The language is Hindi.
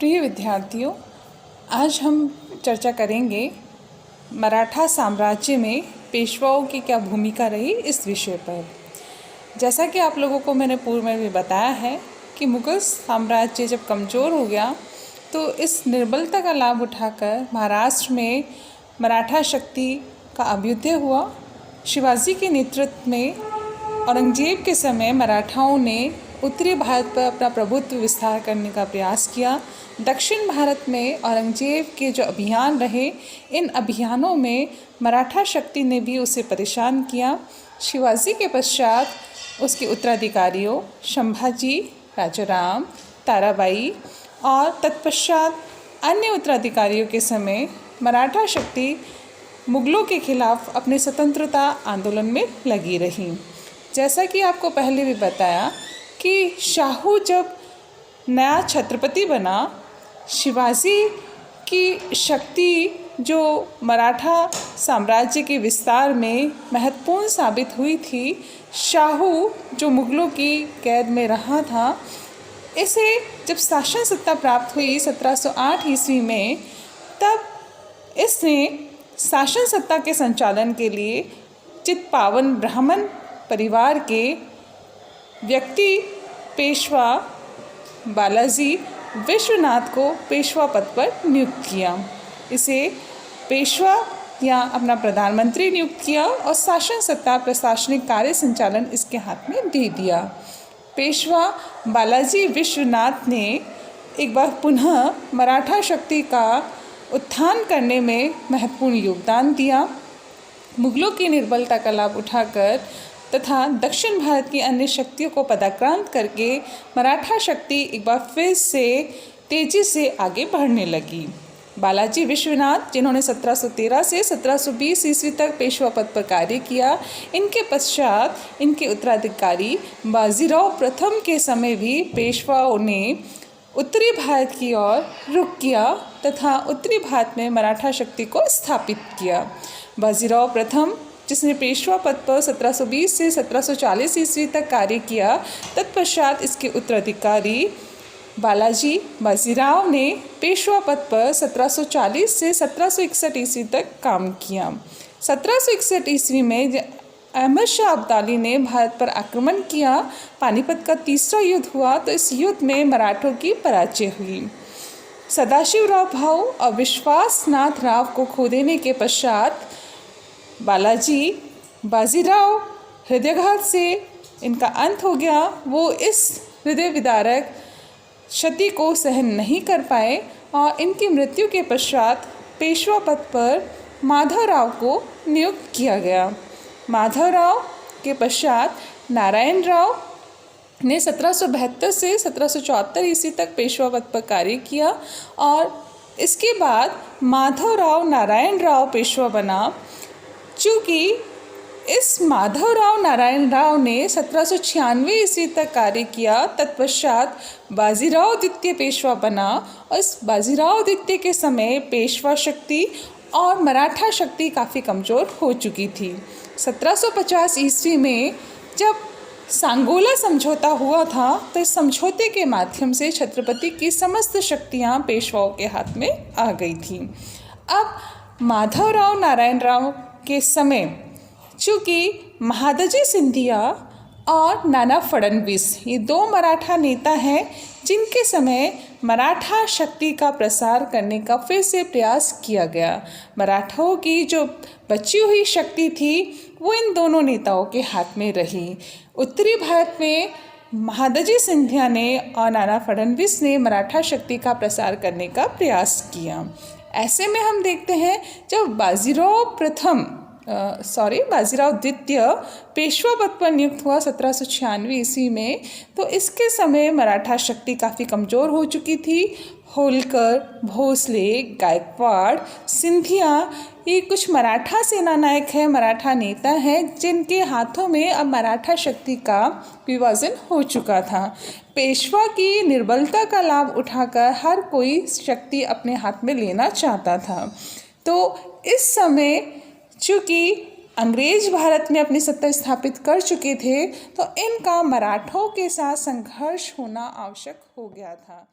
प्रिय विद्यार्थियों, आज हम चर्चा करेंगे मराठा साम्राज्य में पेशवाओं की क्या भूमिका रही इस विषय पर। जैसा कि आप लोगों को मैंने पूर्व में भी बताया है कि मुगल साम्राज्य जब कमज़ोर हो गया तो इस निर्बलता का लाभ उठाकर महाराष्ट्र में मराठा शक्ति का अभ्युदय हुआ। शिवाजी के नेतृत्व में औरंगजेब के समय मराठाओं ने उत्तरी भारत पर अपना प्रभुत्व विस्तार करने का प्रयास किया। दक्षिण भारत में औरंगजेब के जो अभियान रहे, इन अभियानों में मराठा शक्ति ने भी उसे परेशान किया। शिवाजी के पश्चात उसके उत्तराधिकारियों संभाजी, राजाराम, ताराबाई और तत्पश्चात अन्य उत्तराधिकारियों के समय मराठा शक्ति मुगलों के खिलाफ अपने स्वतंत्रता आंदोलन में लगी रही। जैसा कि आपको पहले भी बताया कि शाहू जब नया छत्रपति बना, शिवाजी की शक्ति जो मराठा साम्राज्य के विस्तार में महत्वपूर्ण साबित हुई थी, शाहू जो मुगलों की कैद में रहा था, इसे जब शासन सत्ता प्राप्त हुई 1708 ईस्वी में, तब इसने शासन सत्ता के संचालन के लिए चित्पावन ब्राह्मण परिवार के व्यक्ति पेशवा बालाजी विश्वनाथ को पेशवा पद पर नियुक्त किया। इसे पेशवा या अपना प्रधानमंत्री नियुक्त किया और शासन सत्ता प्रशासनिक कार्य संचालन इसके हाथ में दे दिया। पेशवा बालाजी विश्वनाथ ने एक बार पुनः मराठा शक्ति का उत्थान करने में महत्वपूर्ण योगदान दिया। मुगलों की निर्बलता का लाभ उठाकर तथा दक्षिण भारत की अन्य शक्तियों को पदाक्रांत करके मराठा शक्ति एक बार फिर से तेजी से आगे बढ़ने लगी। बालाजी विश्वनाथ, जिन्होंने 1713 से 1720 ईस्वी तक पेशवा पद पर कार्य किया, इनके पश्चात इनके उत्तराधिकारी बाजीराव प्रथम के समय भी पेशवाओं ने उत्तरी भारत की ओर रुख किया तथा उत्तरी भारत में मराठा शक्ति को स्थापित किया। बाजीराव प्रथम, जिसने पेशवा पद पर 1720 से 1740 ईस्वी तक कार्य किया, तत्पश्चात इसके उत्तराधिकारी बालाजी बाजीराव ने पेशवा पद पर 1740 से 1761 ईस्वी तक काम किया। 1761 ईस्वी में अहमद शाह अब्दाली ने भारत पर आक्रमण किया। पानीपत का तीसरा युद्ध हुआ तो इस युद्ध में मराठों की पराजय हुई। सदाशिवराव भाऊ और विश्वासनाथ राव को खो देने के पश्चात बालाजी बाजीराव हृदयाघात से इनका अंत हो गया। वो इस हृदय विदारक क्षति को सहन नहीं कर पाए और इनकी मृत्यु के पश्चात पेशवा पद पर माधवराव को नियुक्त किया गया। माधवराव के पश्चात नारायण राव ने 1772 से 1774 ईस्वी तक पेशवा पद पर कार्य किया और इसके बाद माधवराव नारायण राव पेशवा बना। चूँकि इस माधवराव नारायण राव ने 1796 ईस्वी तक कार्य किया, तत्पश्चात बाजीराव द्वितीय पेशवा बना और इस बाजीराव द्वितीय के समय पेशवा शक्ति और मराठा शक्ति काफ़ी कमज़ोर हो चुकी थी। 1750 ईस्वी में जब सांगोला समझौता हुआ था तो इस समझौते के माध्यम से छत्रपति की समस्त शक्तियाँ पेशवाओं के हाथ में आ गई थी। अब माधवराव नारायण राव के समय चूँकि महादजी सिंधिया और नाना फडणवीस, ये दो मराठा नेता हैं जिनके समय मराठा शक्ति का प्रसार करने का फिर से प्रयास किया गया। मराठाओं की जो बची हुई शक्ति थी वो इन दोनों नेताओं के हाथ में रही। उत्तरी भारत में महादजी सिंधिया ने और नाना फडणवीस ने मराठा शक्ति का प्रसार करने का प्रयास किया। ऐसे में हम देखते हैं जब बाजीराव द्वितीय पेशवा पद पर नियुक्त हुआ 1796 ईस्वी में, तो इसके समय मराठा शक्ति काफ़ी कमज़ोर हो चुकी थी। होलकर, भोसले, गायकवाड़, सिंधिया, ये कुछ मराठा सेना नायक हैं, मराठा नेता हैं जिनके हाथों में अब मराठा शक्ति का विभाजन हो चुका था। पेशवा की निर्बलता का लाभ उठाकर हर कोई शक्ति अपने हाथ में लेना चाहता था। तो इस समय चूँकि अंग्रेज भारत में अपनी सत्ता स्थापित कर चुके थे, तो इनका मराठों के साथ संघर्ष होना आवश्यक हो गया था।